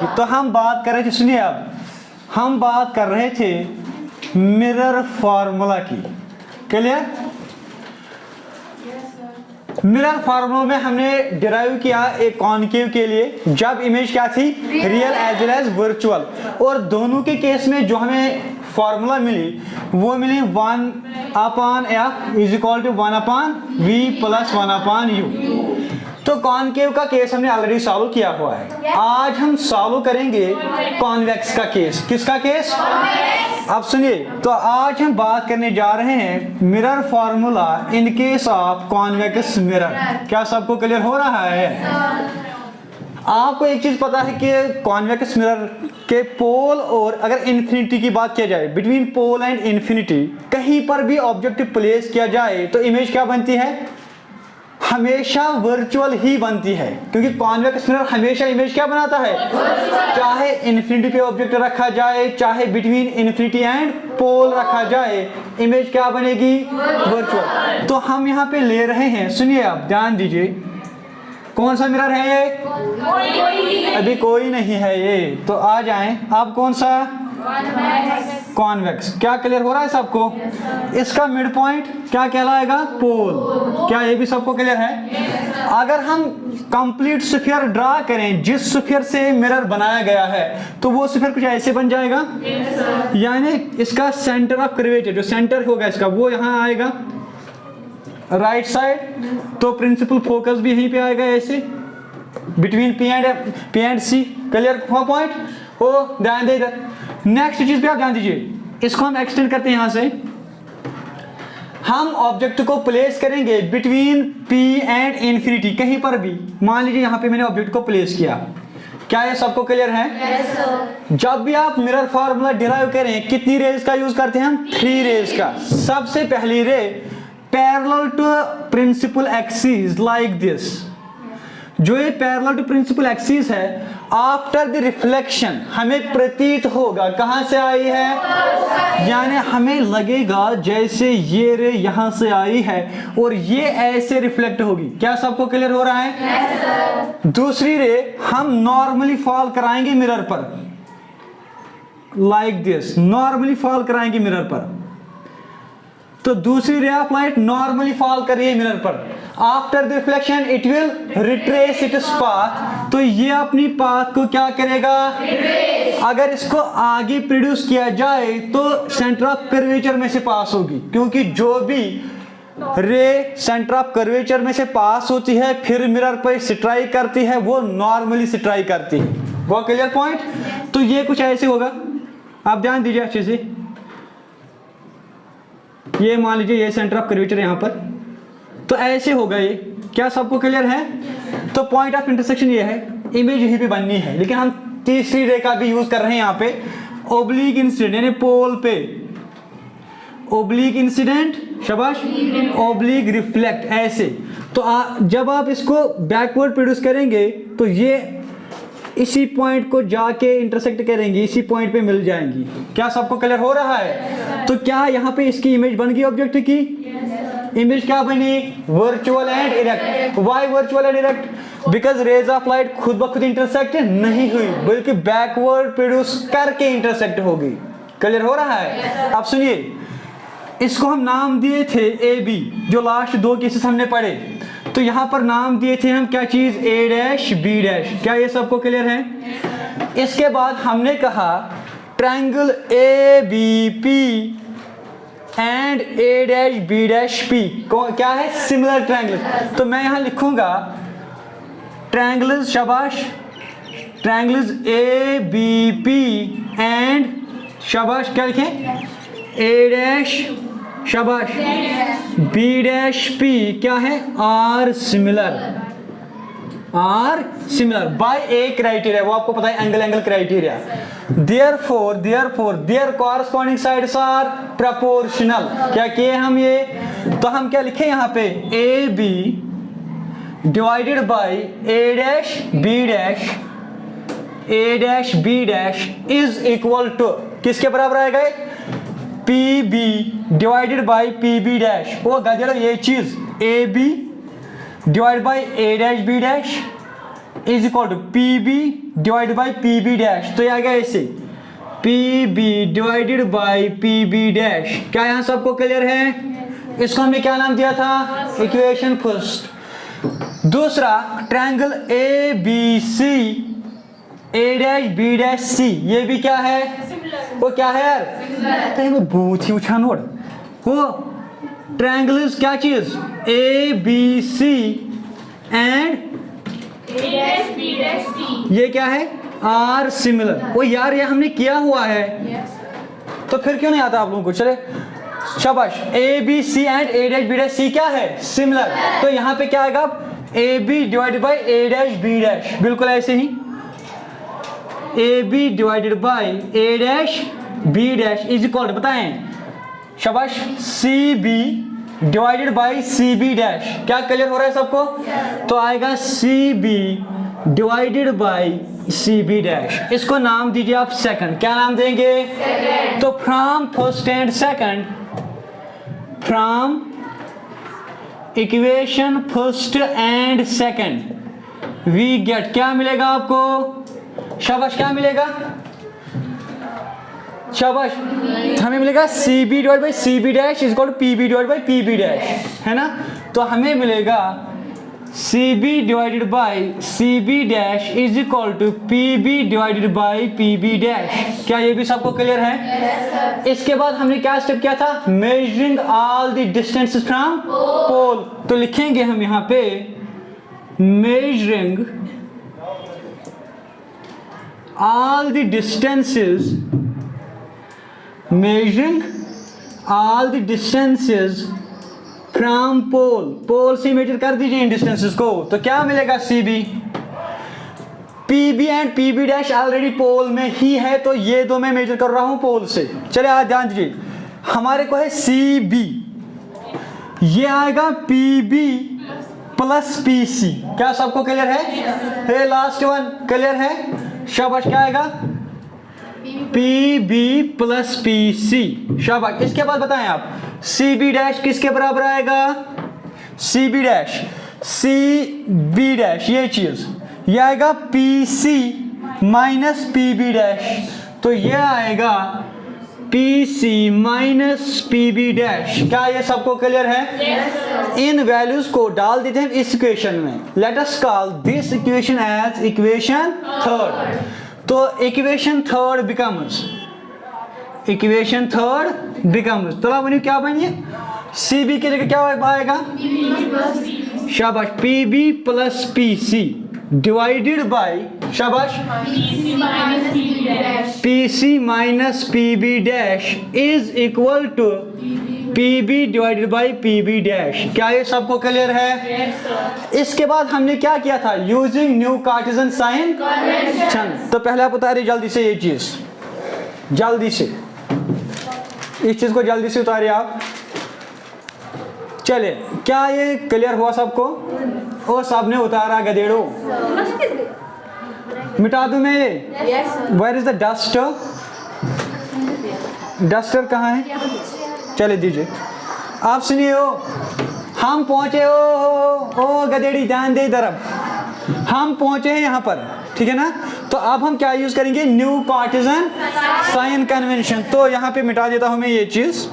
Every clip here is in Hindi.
की। तो हम बात कर रहे थे, सुनिए अब हम बात कर रहे थे मिरर फार्मूला की। क्लियर? मिरर फार्मूला में हमने डिराइव किया एक कॉनकेव के लिए जब इमेज क्या थी, real as well as virtual, और दोनों के केस में जो हमें फार्मूला मिली वो मिली 1/f is equal to 1/v plus 1/u। तो कॉनकेव का केस हमने ऑलरेडी सॉल्व किया हुआ है। आज हम सॉल्व करेंगे कॉन्वेक्स का केस। किसका केस? अब सुनिए, तो आज हम बात करने जा रहे हैं mirror formula in case of convex mirror. क्या सबको क्लियर हो रहा है? आपको एक चीज पता है कि कॉन्वेक्स मिरर के पोल और अगर इन्फिनिटी की बात किया जाए, बिटवीन पोल एंड इन्फिनिटी कहीं पर भी ऑब्जेक्ट प्लेस किया जाए तो इमेज क्या बनती है? हमेशा वर्चुअल ही बनती है, क्योंकि कॉन्वेक्स मिरर हमेशा इमेज क्या बनाता है? चाहे इन्फिनिटी पे ऑब्जेक्ट रखा जाए, चाहे बिटवीन इन्फिनिटी एंड पोल रखा जाए, इमेज क्या बनेगी? वर्चुअल। तो हम यहाँ पे ले रहे हैं, सुनिए आप ध्यान दीजिए, कौन सा मिरर है ये? अभी कोई नहीं है ये, तो आ जाएं। अब कौन सा? कॉन्वेक्स। क्या क्लियर हो रहा है सबको? इसका मिड पॉइंट क्या कहलाएगा? पोल। क्या ये भी सबको क्लियर है? अगर हम कंप्लीट स्फीयर ड्रा करें जिस स्फीयर से मिरर बनाया गया है, तो वो स्फीयर कुछ ऐसे बन जाएगा, यानी इसका सेंटर ऑफ कर्वेचर, जो सेंटर होगा इसका, वो यहाँ आएगा राइट साइड। तो प्रिंसिपल फोकस भी यहीं पे आएगा ऐसे, between P and C. Clear हुआ पॉइंट? ओ ध्यान दे इधर। नेक्स्ट चीज पे आप ध्यान दीजिए, इसको हम एक्सटेंड करते हैं। यहां से हम ऑब्जेक्ट को प्लेस करेंगे बिटवीन P एंड इन्फिनिटी, कहीं पर भी। मान लीजिए यहां पे मैंने ऑब्जेक्ट को प्लेस किया। क्या ये सबको क्लियर है? yes, जब भी आप मिरर फार्मूला डिराइव करें, कितनी रेज का यूज करते हैं हम? 3 रेज का। सबसे पहली ray parallel to principal axis like this. जो ये पैरेलल टू प्रिंसिपल एक्सिस है, आफ्टर द रिफ्लेक्शन हमें प्रतीत होगा कहां से आई है, यानी हमें लगेगा जैसे ये रे यहां से आई है और ये ऐसे रिफ्लेक्ट होगी। क्या सबको क्लियर हो रहा है? yes, दूसरी रे हम नॉर्मली फॉल कराएंगे मिरर पर, लाइक दिस। नॉर्मली फॉल कराएंगे मिरर पर, तो दूसरी ray of light normally fall कर रही है मिरर पर। After the reflection it will retrace its path, तो ये अपनी पाथ को क्या करेगा? अगर इसको आगे प्रोड्यूस किया जाए तो सेंटर ऑफ कर्वेचर में से पास होगी, क्योंकि जो भी रे सेंटर ऑफ कर्वेचर में से पास होती है फिर मिरर पर स्ट्राइक करती है, वो नॉर्मली स्ट्राइक करती है। वो क्लियर पॉइंट? तो ये कुछ ऐसे होगा, आप ध्यान दीजिए अच्छे से। ये मान लीजिए ये सेंटर ऑफ कर्वेचर यहां पर, तो ऐसे होगा ये। क्या सबको क्लियर है? तो पॉइंट ऑफ इंटरसेक्शन ये है, इमेज यहीं पे बननी है, लेकिन हम तीसरी रे का भी यूज कर रहे हैं यहां पे, ओब्लिक इंसिडेंट, यानी पोल पे ओब्लिक इंसिडेंट, शाबाश, ओब्लिक रिफ्लेक्ट, ऐसे। तो जब आप इसको बैकवर्ड प्रोड्यूस करेंगे तो ये इसी पॉइंट को जाके इंटरसेक्ट करेंगी, इसी पॉइंट पे मिल जाएंगी। क्या सबको क्लियर हो रहा है? तो क्या यहाँ पे इसकी इमेज बन गई ऑब्जेक्ट की? इमेज क्या बनी? Virtual and erect. Why virtual and erect? Because rays of light खुद ब खुद इंटरसेक्ट नहीं हुई, बल्कि बैकवर्ड प्रोड्यूस करके इंटरसेक्ट होगी। क्लियर हो रहा है? अब सुनिए, इसको हम नाम दिए थे ए बी, जो लास्ट 2 केसेस हमने पढ़े। तो यहां पर नाम दिए थे हम क्या चीज? A dash B dash. क्या ये सबको क्लियर है? इसके बाद हमने कहा triangle A B P and A dash B dash P क्या है? Similar triangle. तो मैं यहां लिखूंगा ट्रायंगल्स, शाबाश, triangles A B P and, शाबाश, क्या लिखें? ए डैश, शाबाश, बी डैश पी क्या है? Are similar, are similar by A criteria, वो आपको पता है, angle criteria. Therefore their corresponding sides are proportional. क्या किए हम ये? तो हम क्या लिखे यहाँ पे? A B divided by A dash B dash, A dash B dash is equal to किसके बराबर आएगा? P B divided by P B dash. वो गजरो ये चीज A B divide by A dash B dash is equal to P B divide by P B dash. तो ये आ गया ऐसे P B divided by P B dash. क्या यहाँ सबको क्लियर है? इसको हमने क्या नाम दिया था? Equation first. दूसरा triangle A B C A dash B dash C, ये भी क्या है? वो क्या है यार? तो वो बहुत ही उछा नोड वो ट्रायंगल्स क्या चीज? ए बी सी एंड ये क्या है? Are similar. वो यार ये हमने किया हुआ है तो फिर क्यों नहीं आता आप लोगों को? चले शाबाश। A B C and A dash B dash C क्या है? सिमिलर। तो यहाँ पे क्या आएगा? A B divided by A dash B dash. बिल्कुल ऐसे ही A B divided by A dash B dash is equal to, बताएं शाबाश, C B divided by C B dash. क्या क्लियर हो रहा है सबको? तो आएगा C B divided by C B dash. इसको नाम दीजिए आप सेकंड। क्या नाम देंगे? तो from first and second, from equation first and second we get, क्या मिलेगा आपको? शाबाश, क्या मिलेगा? शाबाश, हमें मिलेगा C B divide by C B dash is equal to P B divide by P B dash, है ना? तो हमें मिलेगा C B divided by C B dash is equal to P B divided by P B dash. क्या ये भी सबको क्लियर है? इसके बाद हमने क्या स्टेप किया था? Measuring all the distances from pole. तो लिखेंगे हम यहाँ पे measuring all the distances, measuring all the distances from pole, pole से मेजर कर दीजिए इन डिस्टेंसेस को। तो क्या मिलेगा? C B, P B and P B dash already pole में ही है तो ये दो मैं मेजर कर रहा हूं पोल से। चलिए आज ध्यान दीजिए, हमारे को है सी बी, ये आएगा P B plus P C. क्या सबको क्लियर है? लास्ट वन क्लियर है? शाबाश, क्या आएगा? P B plus P C. शाबाश। इसके बाद बताएं आप सी बी डैश किसके बराबर आएगा? C B dash, C B dash ये चीज, ये आएगा P C minus P B dash. तो ये आएगा P C minus P B dash. क्या ये सबको क्लियर है? yes, इन वैल्यूज को डाल देते हैं इस इक्वेशन में। Let us call this equation as equation third. तो equation third becomes, equation third becomes, तो अब क्या बनिए? सी बी की जगह क्या आएगा? शाबाश, P B plus P C divided by, शाबाश, P C minus P B dash is equal to P B divided by P B dash. क्या ये सबको क्लियर है? yes, इसके बाद हमने क्या किया था? Using new Cartesian sign convention. तो पहले आप उतारिए जल्दी से ये चीज, जल्दी से इस चीज को जल्दी से उतारिए आप। चले, क्या ये क्लियर हुआ सबको? ओ सबने उतारा गधेड़ो, मिटा दूं मैं ये? Where is the duster? Duster कहाँ है? चले दीजिए। आप सुनिए, हो हम पहुंचे, ओ गधेड़ी ध्यान दे इधर, अब हम पहुंचे हैं यहाँ पर, ठीक है ना? तो अब हम क्या यूज करेंगे? New Cartesian sign convention. तो यहाँ पे मिटा देता हूं मैं ये चीज।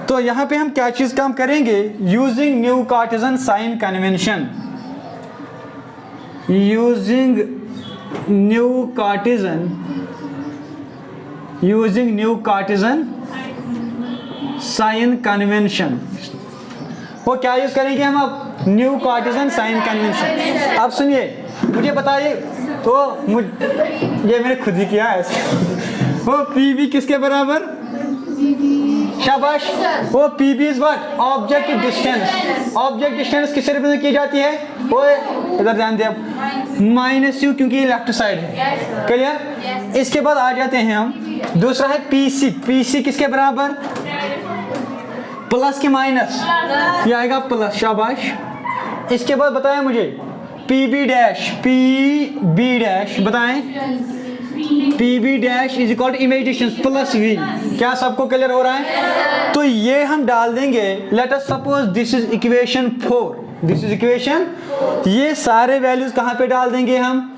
तो यहाँ पे हम क्या चीज काम करेंगे? Using new Cartesian sign convention, using new cartesian, using new Cartesian sign convention. वो क्या यूज करेंगे हम अब? New Cartesian sign convention. अब सुनिए, मुझे बताइए, तो ये मैंने खुद ही किया ऐसे। वो पी बी किसके बराबर? शाबाश, वो P B is what? Object distance. Object distance किससे रिप्रेजेंट की जाती है? वो इधर ध्यान दें, माइनस यू, क्योंकि ये लेफ्ट साइड है। क्लियर? इसके बाद आ जाते हैं हम, दूसरा है पी सी। पी सी किसके बराबर? प्लस के माइनस, ये आएगा प्लस। शाबाश। इसके बाद बताएं मुझे P B dash, P B dash बताएं। P B dash is equal to image distance plus V. क्या सबको क्लियर हो रहा है? तो ये हम डाल देंगे। Let us suppose this is equation 4, this is equation ये सारे वैल्यूज कहाँ पे डाल देंगे हम?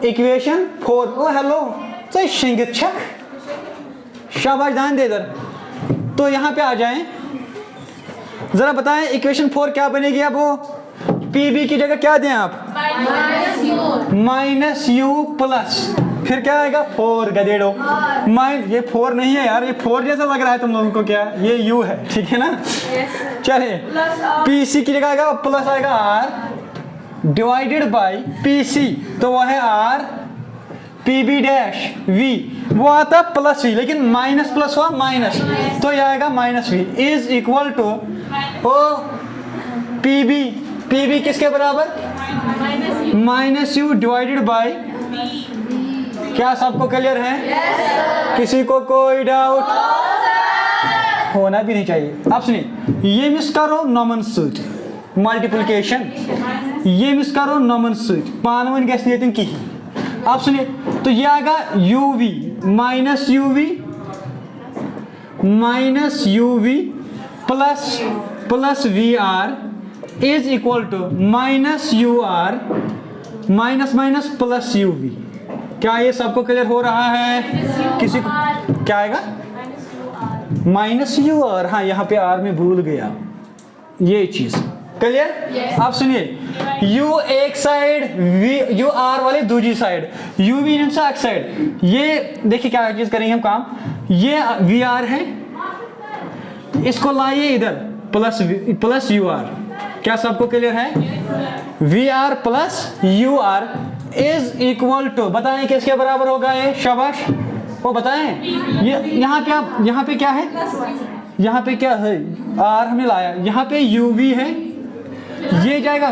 इक्वेशन 4। ओ हेलो, तो शिंगित छक, शाबाश, ध्यान दे इधर। तो यहाँ पे आ जाएं, जरा बताएं इक्वेशन 4 क्या बनेगी? अब वो पी बी की जगह क्या दें आप? माइनस यू प्लस, फिर क्या आएगा? 4 गधेड़ो। ये 4 नहीं है यार, ये 4 जैसा लग रहा है तुम लोगों को, क्या ये u है, ठीक है ना? चले, पी सी की जगह आएगा प्लस आएगा r divided by P C, तो वो है r P B dash v, वो आता प्लस v, लेकिन माइनस प्लस हुआ माइनस, तो ये आएगा minus v is equal to O P B किसके बराबर? माइनस यू डिवाइडेड बाई, क्या सबको क्लियर है? किसी को कोई डाउट? होना भी नहीं चाहिए। अब सुनिए, ये मिस करो नॉमन सूट मल्टीप्लिकेशन, ये मिस करो नॉमन सूट पानवन गैस नहीं की। अब सुनिए, तो ये आएगा u v minus u v plus v r is equal to minus u r minus minus plus u v. क्या ये सबको क्लियर हो रहा है? किसी को क्या आएगा? माइनस यू आर, हाँ यहाँ पे आर में भूल गया, ये चीज क्लियर। आप सुनिए, u एक साइड, v यू आर वाले दूसरी साइड, u v एक साइड। ये देखिए क्या चीज करेंगे हम काम, ये वी आर है, इसको लाइए इधर प्लस यू आर। क्या सबको क्लियर है? V r plus u r is equal to, बताएं किसके बराबर होगा ये? शाबाश, वो बताएं। ये यहाँ पे क्या है? यहाँ पे क्या है? आर हमने लाया, यहाँ पे यू वी है, ये जाएगा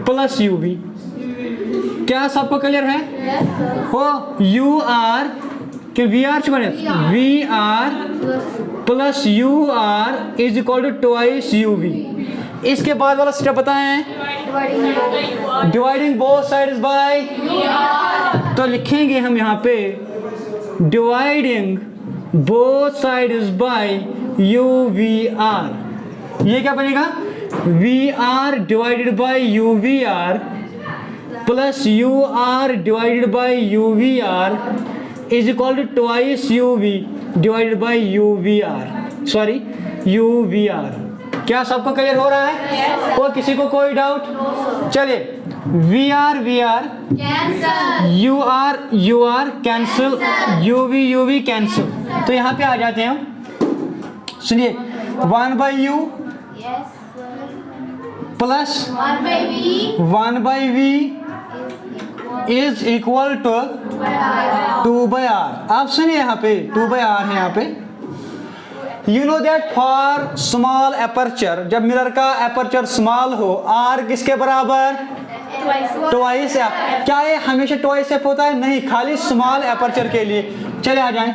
प्लस यू वी। क्या सबको क्लियर है? वो यू आर के वी आर बने, v r plus u r is equal to twice u v. इसके बाद वाला स्टेप बताएं, डिवाइडिंग बोथ साइड्स बाय, तो लिखेंगे हम यहाँ पे dividing both sides by u v r. ये क्या बनेगा? V r divided by u v r plus u r divided by u v r is equal to twice u v divided by u v r, sorry u v r. क्या सबको क्लियर हो रहा है? और किसी को कोई डाउट? चलिए, v r u r cancel, u v cancel, तो यहाँ पे आ जाते हैं हम। सुनिए, 1 by u plus 1 by v is equal to 2 by r. आप सुनिए, यहाँ पे 2 बाई आर है। यहाँ पे you know that for small aperture, जब मिरर का एपर्चर स्मॉल हो, आर किसके बराबर? Twice F. क्या ये हमेशा ट्वाइस एफ होता है? नहीं, खाली स्मॉल एपर्चर के लिए। चले आ जाएं,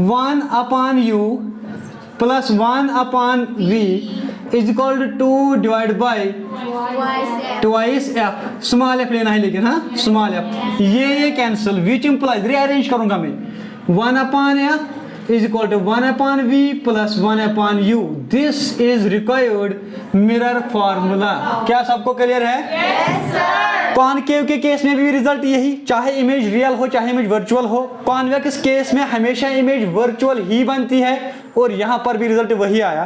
1 upon u plus 1 upon v is equal to 2 divide by twice f. Small f लेना है लेकिन, हाँ स्मॉल एफ। ये कैंसिल, विच इंप्लाइज, रीअरेंज करूंगा मैं, 1 upon f is equal to 1 upon v plus 1 upon u. This is required mirror formula. क्या सबको क्लियर है? Yes sir. कॉनकेव के केस में भी रिजल्ट यही, चाहे इमेज रियल हो चाहे इमेज वर्चुअल हो। कॉन्वेक्स केस में हमेशा इमेज वर्चुअल ही बनती है, और यहाँ पर भी रिजल्ट वही आया।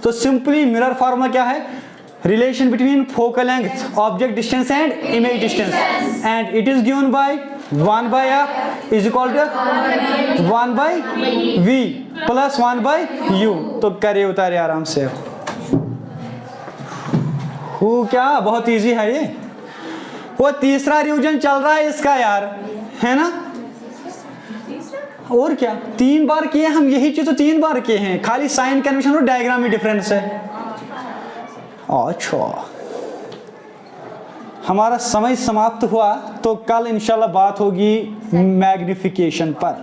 तो सिंपली मिरर फॉर्मूला क्या है? Relation between focal length, object distance and image distance, and it is given by 1 by f is equal to 1 by v plus 1 by u। तो करे उतारे आराम से। क्या बहुत इजी है ये। वो तीसरा रिवीजन चल रहा है इसका यार, है ना? और क्या, 3 बार किए हम, यही चीज तो 3 बार किए हैं, खाली साइन कन्वेंशन और डायग्राम में डिफरेंस है। अच्छा, हमारा समय समाप्त हुआ, तो कल इंशाल्लाह बात होगी मैग्निफिकेशन पर।